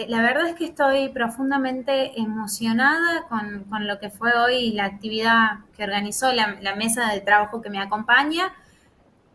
La verdad es que estoy profundamente emocionada con lo que fue hoy la actividad que organizó la mesa de trabajo que me acompaña.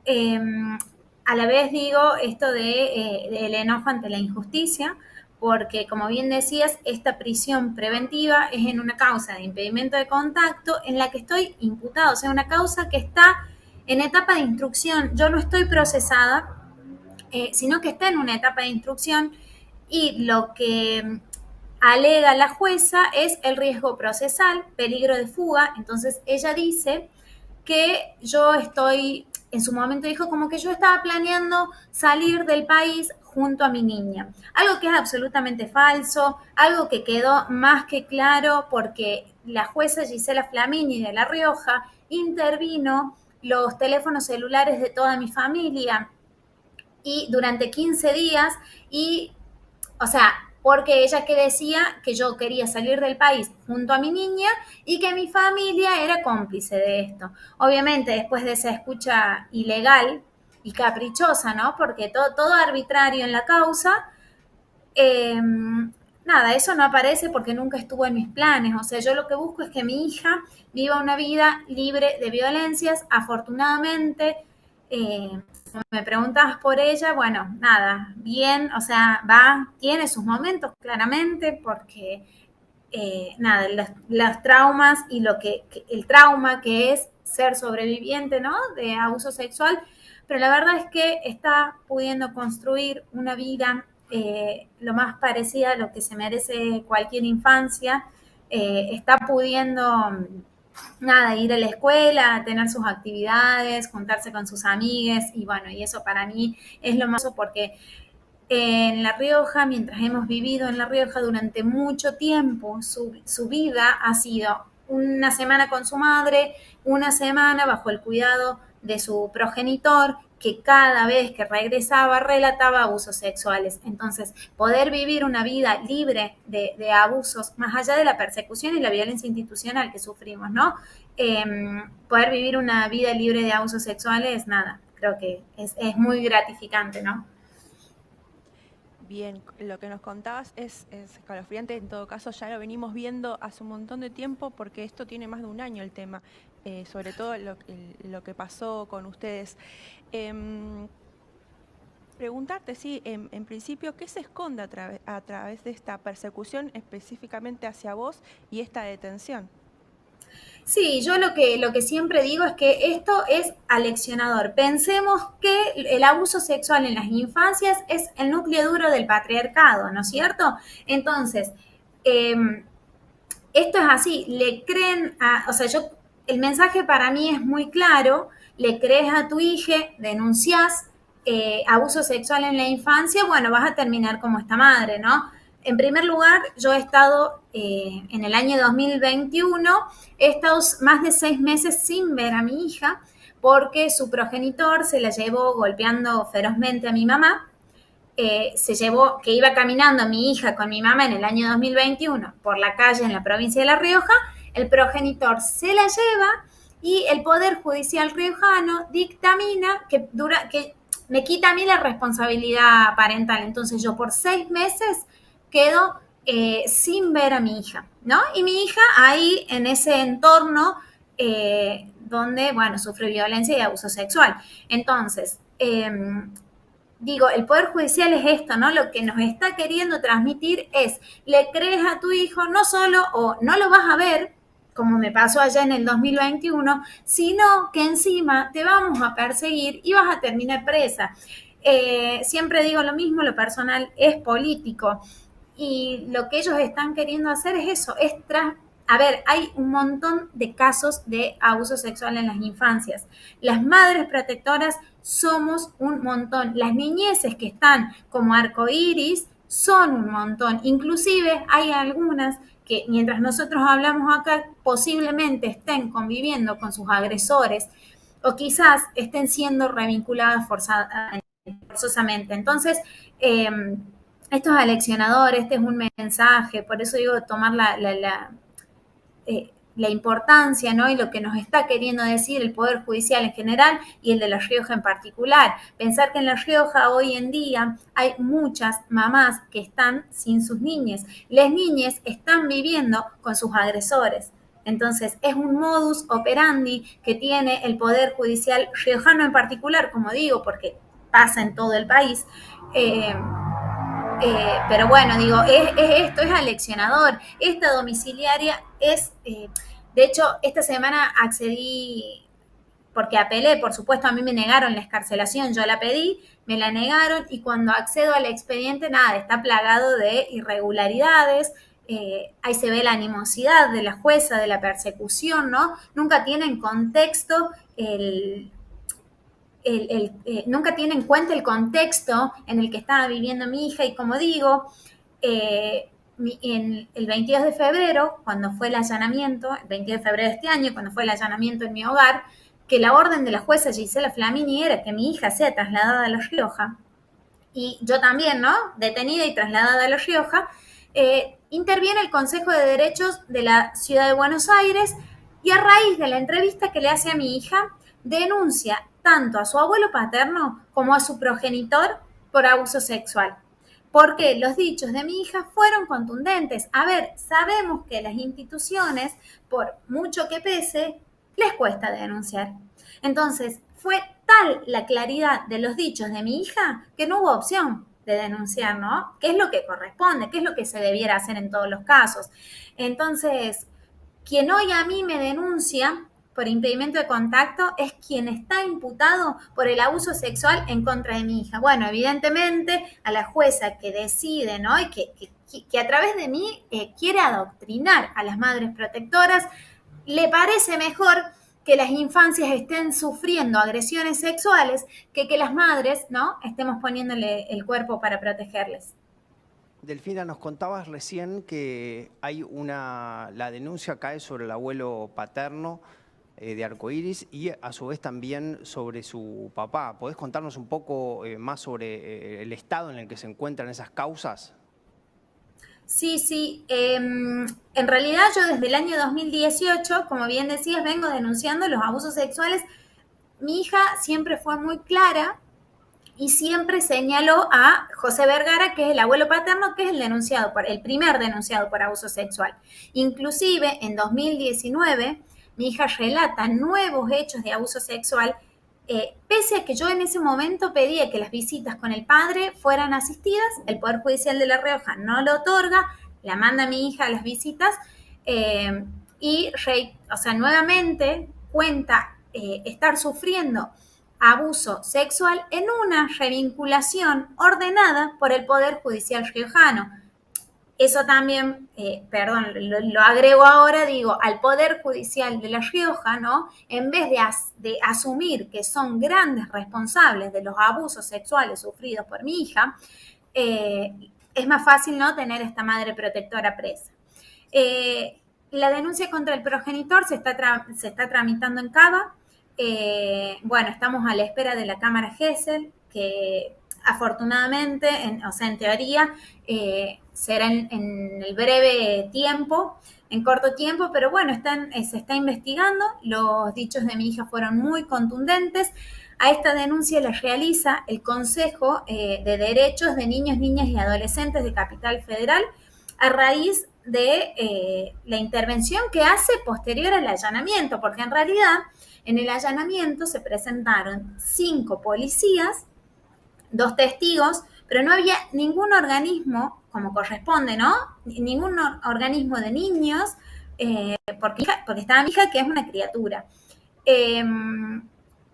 Eh, a la vez digo esto del enojo ante la injusticia, porque como bien decías, esta prisión preventiva es en una causa de impedimento de contacto en la que estoy imputada, o sea, una causa que está en etapa de instrucción. Yo no estoy procesada, sino que está en una etapa de instrucción y lo que alega la jueza es el riesgo procesal, peligro de fuga. Entonces ella dice que yo estoy, en su momento dijo como que yo estaba planeando salir del país junto a mi niña. Algo que es absolutamente falso, algo que quedó más que claro porque la jueza Gisela Flamini de La Rioja intervino los teléfonos celulares de toda mi familia y durante 15 días y, o sea, porque ella que decía que yo quería salir del país junto a mi niña y que mi familia era cómplice de esto. Obviamente, después de esa escucha ilegal y caprichosa, ¿no? Porque todo arbitrario en la causa, nada, eso no aparece porque nunca estuvo en mis planes. O sea, yo lo que busco es que mi hija viva una vida libre de violencias. Afortunadamente, como me preguntabas por ella, bueno, nada, bien, o sea, tiene sus momentos claramente porque, nada, los traumas y el trauma que es ser sobreviviente, ¿no? De abuso sexual, pero la verdad es que está pudiendo construir una vida lo más parecida a lo que se merece cualquier infancia. Está pudiendo, nada, ir a la escuela, tener sus actividades, juntarse con sus amigues y bueno, y eso para mí es lo más porque en La Rioja, mientras hemos vivido en La Rioja durante mucho tiempo, su vida ha sido una semana con su madre, una semana bajo el cuidado de su progenitor, que cada vez que regresaba relataba abusos sexuales. Entonces, poder vivir una vida libre de abusos, más allá de la persecución y la violencia institucional que sufrimos, ¿no? Eh, Poder vivir una vida libre de abusos sexuales, nada, creo que es muy gratificante, ¿no? Bien, lo que nos contabas es escalofriante, en todo caso ya lo venimos viendo hace un montón de tiempo porque esto tiene más de un año el tema, sobre todo lo que pasó con ustedes. Em, Preguntarte, sí, en principio, ¿qué se esconde a través de esta persecución específicamente hacia vos y esta detención? Sí, yo lo que siempre digo es que esto es aleccionador. Pensemos que el abuso sexual en las infancias es el núcleo duro del patriarcado, ¿no es cierto? Entonces, eh, esto es así, le creen a, o sea, el mensaje para mí es muy claro, le crees a tu hija, denuncias abuso sexual en la infancia, bueno, vas a terminar como esta madre, ¿no? En primer lugar, yo he estado en el año 2021, he estado más de 6 meses sin ver a mi hija porque su progenitor se la llevó golpeando ferozmente a mi mamá. Se llevó, que iba caminando mi hija con mi mamá en el año 2021 por la calle en la provincia de La Rioja, el progenitor se la lleva y el Poder Judicial riojano dictamina que me quita a mí la responsabilidad parental. Entonces yo por 6 meses quedo sin ver a mi hija, ¿no? Y mi hija ahí en ese entorno donde, bueno, sufre violencia y abuso sexual. Entonces, digo, el Poder Judicial es esto, ¿no? Lo que nos está queriendo transmitir es, le crees a tu hijo no solo o no lo vas a ver, como me pasó allá en el 2021, sino que encima te vamos a perseguir y vas a terminar presa. Siempre digo lo mismo, lo personal es político y lo que ellos están queriendo hacer es eso, a ver, hay un montón de casos de abuso sexual en las infancias. Las madres protectoras somos un montón. Las niñeces que están como arcoíris son un montón. Inclusive hay algunas que mientras nosotros hablamos acá posiblemente estén conviviendo con sus agresores o quizás estén siendo revinculadas forzosamente. Entonces, eh, esto es aleccionador, este es un mensaje, por eso digo tomar la importancia, ¿no? Y lo que nos está queriendo decir el Poder Judicial en general y el de La Rioja en particular. Pensar que en La Rioja hoy en día hay muchas mamás que están sin sus niñas. Las niñas están viviendo con sus agresores. Entonces, es un modus operandi que tiene el Poder Judicial riojano en particular, como digo, porque pasa en todo el país. Pero bueno, digo, esto es aleccionador. Esta domiciliaria de hecho, esta semana accedí, porque apelé, por supuesto, a mí me negaron la excarcelación, yo la pedí, me la negaron y cuando accedo al expediente, nada, está plagado de irregularidades. Ahí se ve la animosidad de la jueza, de la persecución, ¿no? Nunca tiene en contexto nunca tiene en cuenta el contexto en el que estaba viviendo mi hija y como digo, en el 22 de febrero, cuando fue el allanamiento, el 22 de febrero de este año, cuando fue el allanamiento en mi hogar, que la orden de la jueza Gisela Flamini era que mi hija sea trasladada a La Rioja, y yo también, ¿no? Detenida y trasladada a La Rioja, interviene el Consejo de Derechos de la Ciudad de Buenos Aires y a raíz de la entrevista que le hace a mi hija, denuncia tanto a su abuelo paterno como a su progenitor por abuso sexual. Porque los dichos de mi hija fueron contundentes. A ver, sabemos que las instituciones, por mucho que pese, les cuesta denunciar. Entonces, fue tal la claridad de los dichos de mi hija que no hubo opción de denunciar, ¿no? ¿Qué es lo que corresponde? ¿Qué es lo que se debiera hacer en todos los casos? Entonces, quien hoy a mí me denuncia por impedimento de contacto es quien está imputado por el abuso sexual en contra de mi hija. Bueno, evidentemente a la jueza que decide, ¿no? Y que a través de mí quiere adoctrinar a las madres protectoras, le parece mejor que las infancias estén sufriendo agresiones sexuales que las madres, ¿no? Estemos poniéndole el cuerpo para protegerles. Delfina, nos contabas recién que la denuncia cae sobre el abuelo paterno de Arcoiris y a su vez también sobre su papá. ¿Podés contarnos un poco más sobre el estado en el que se encuentran esas causas? Sí, sí. En realidad yo desde el año 2018, como bien decías, vengo denunciando los abusos sexuales. Mi hija siempre fue muy clara y siempre señaló a José Vergara, que es el abuelo paterno, que es el primer denunciado por abuso sexual. Inclusive en 2019 mi hija relata nuevos hechos de abuso sexual, pese a que yo en ese momento pedía que las visitas con el padre fueran asistidas, el Poder Judicial de La Rioja no lo otorga, la manda a mi hija a las visitas, nuevamente cuenta estar sufriendo abuso sexual en una revinculación ordenada por el Poder Judicial riojano. Eso también, lo agrego ahora, digo, al Poder Judicial de La Rioja, ¿no? En vez de asumir que son grandes responsables de los abusos sexuales sufridos por mi hija, es más fácil, ¿no?, tener esta madre protectora presa. La denuncia contra el progenitor se está tramitando en Cava. Bueno, estamos a la espera de la Cámara Gesell, que afortunadamente, en teoría, será en el breve tiempo, en corto tiempo, pero bueno, se está investigando. Los dichos de mi hija fueron muy contundentes. A esta denuncia la realiza el Consejo de Derechos de Niños, Niñas y Adolescentes de Capital Federal a raíz de la intervención que hace posterior al allanamiento, porque en realidad en el allanamiento se presentaron 5 policías, 2 testigos, pero no había ningún organismo, como corresponde, ¿no? Ningún organismo de niños, porque estaba mi hija, que es una criatura.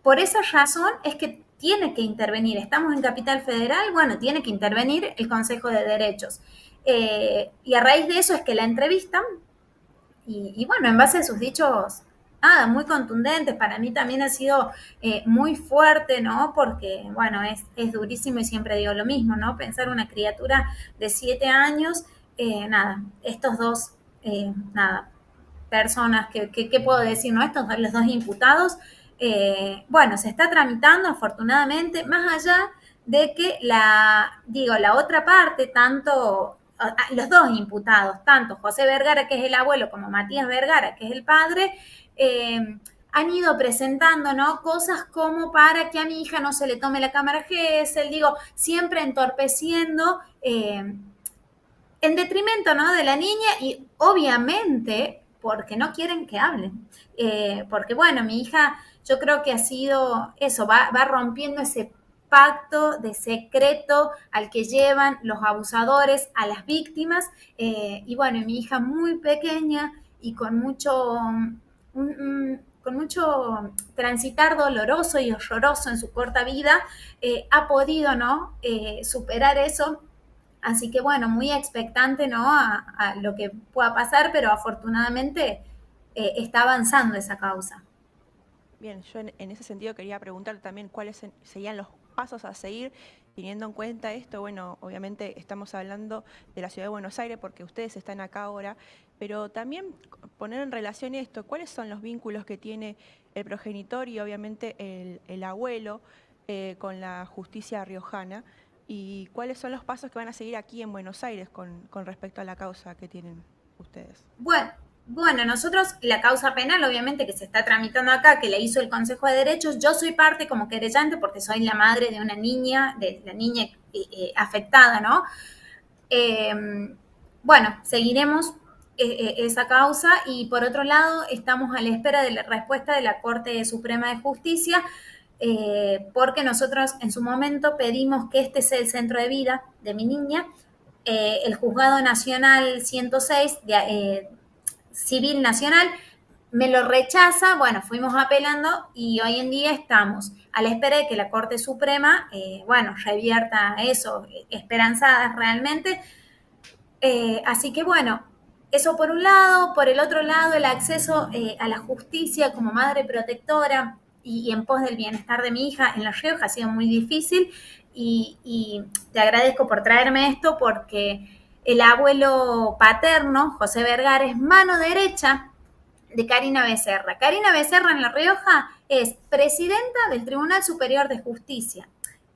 Por esa razón es que tiene que intervenir, estamos en Capital Federal, bueno, tiene que intervenir el Consejo de Derechos. Y a raíz de eso es que la entrevistan y bueno, en base a sus dichos, nada, muy contundentes. Para mí también ha sido muy fuerte, ¿no? Porque, bueno, es durísimo y siempre digo lo mismo, ¿no? Pensar una criatura de 7 años, nada, estos dos, personas, ¿qué puedo decir, no? Los dos imputados, bueno, se está tramitando afortunadamente, más allá de que la otra parte, tanto, los dos imputados, tanto José Vergara, que es el abuelo, como Matías Vergara, que es el padre, han ido presentando, ¿no?, cosas como para que a mi hija no se le tome la cámara Gesell, digo, siempre entorpeciendo, en detrimento, ¿no?, de la niña, y obviamente porque no quieren que hablen. Porque bueno, mi hija, yo creo que ha sido eso, va rompiendo ese pacto de secreto al que llevan los abusadores a las víctimas. Y bueno, mi hija muy pequeña y con mucho, con mucho transitar doloroso y horroroso en su corta vida, ha podido, ¿no?, superar eso. Así que bueno, muy expectante, ¿no?, a lo que pueda pasar, pero afortunadamente está avanzando esa causa. Bien, yo en ese sentido quería preguntar también cuáles serían los pasos a seguir teniendo en cuenta esto. Bueno, obviamente estamos hablando de la ciudad de Buenos Aires porque ustedes están acá ahora, pero también poner en relación esto, cuáles son los vínculos que tiene el progenitor y obviamente el abuelo con la justicia riojana y cuáles son los pasos que van a seguir aquí en Buenos Aires con respecto a la causa que tienen ustedes. Bueno, nosotros la causa penal, obviamente, que se está tramitando acá, que le hizo el Consejo de Derechos, yo soy parte como querellante porque soy la madre de una niña, de la niña afectada, ¿no? Bueno, seguiremos esa causa y por otro lado estamos a la espera de la respuesta de la Corte Suprema de Justicia, porque nosotros en su momento pedimos que este sea el centro de vida de mi niña. El Juzgado Nacional 106 Civil Nacional me lo rechaza. Bueno, fuimos apelando y hoy en día estamos a la espera de que la Corte Suprema, bueno, revierta eso, esperanzadas realmente. Así que bueno, eso por un lado. Por el otro lado, el acceso a la justicia como madre protectora y en pos del bienestar de mi hija en La Rioja ha sido muy difícil, y te agradezco por traerme esto porque el abuelo paterno, José Vergara, es mano derecha de Karina Becerra. Karina Becerra en La Rioja es presidenta del Tribunal Superior de Justicia.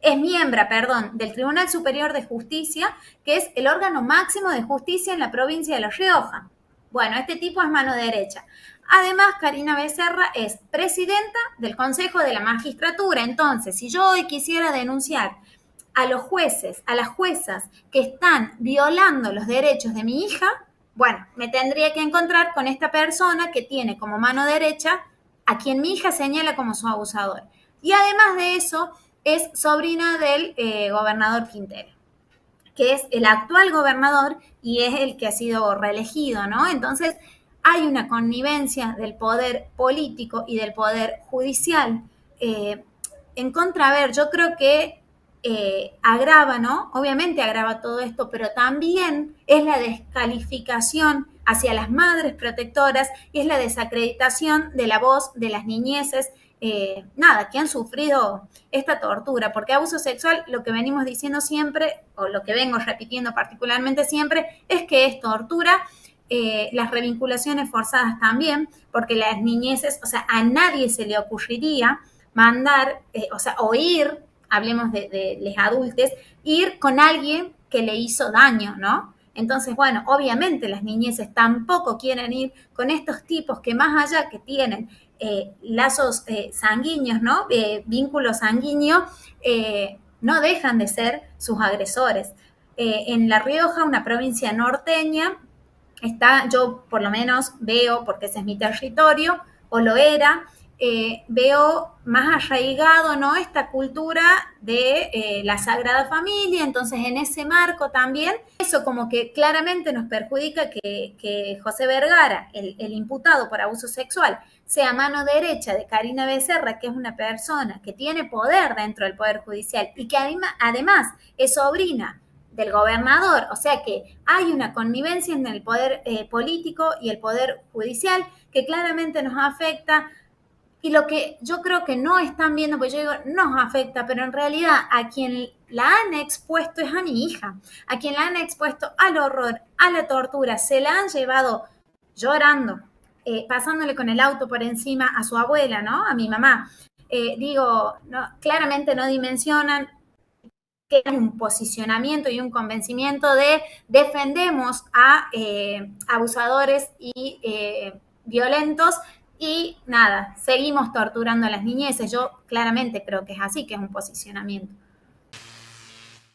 Es miembro, perdón, del Tribunal Superior de Justicia, que es el órgano máximo de justicia en la provincia de La Rioja. Bueno, este tipo es mano derecha. Además, Karina Becerra es presidenta del Consejo de la Magistratura. Entonces, si yo hoy quisiera denunciar a los jueces, a las juezas que están violando los derechos de mi hija, bueno, me tendría que encontrar con esta persona que tiene como mano derecha a quien mi hija señala como su abusador. Y además de eso, es sobrina del gobernador Quintero, que es el actual gobernador y es el que ha sido reelegido, ¿no? Entonces, hay una connivencia del poder político y del poder judicial en contra. A ver, yo creo que agrava, ¿no? Obviamente agrava todo esto, pero también es la descalificación hacia las madres protectoras y es la desacreditación de la voz de las niñeces, que han sufrido esta tortura, porque abuso sexual, lo que venimos diciendo siempre, o lo que vengo repitiendo particularmente siempre, es que es tortura. Las revinculaciones forzadas también, porque las niñeces, o sea, a nadie se le ocurriría mandar, o ir, hablemos de los adultos, ir con alguien que le hizo daño, ¿no? Entonces, bueno, obviamente las niñeces tampoco quieren ir con estos tipos que más allá que tienen lazos sanguíneos, ¿no? Vínculos sanguíneos, no dejan de ser sus agresores. En La Rioja, una provincia norteña, yo por lo menos veo, porque ese es mi territorio, o lo era, veo más arraigado, ¿no?, esta cultura de la Sagrada Familia. Entonces, en ese marco también, eso como que claramente nos perjudica que José Vergara, el imputado por abuso sexual, sea mano derecha de Karina Becerra, que es una persona que tiene poder dentro del Poder Judicial y que además es sobrina del gobernador. O sea que hay una connivencia en el poder político y el poder judicial que claramente nos afecta. Y lo que yo creo que no están viendo, pues yo digo, nos afecta, pero en realidad a quien la han expuesto es a mi hija, a quien la han expuesto al horror, a la tortura, se la han llevado llorando, pasándole con el auto por encima a su abuela, ¿no?, a mi mamá. Claramente no dimensionan que es un posicionamiento y un convencimiento de defendemos a abusadores y violentos y nada, seguimos torturando a las niñeces. Yo claramente creo que es así, que es un posicionamiento.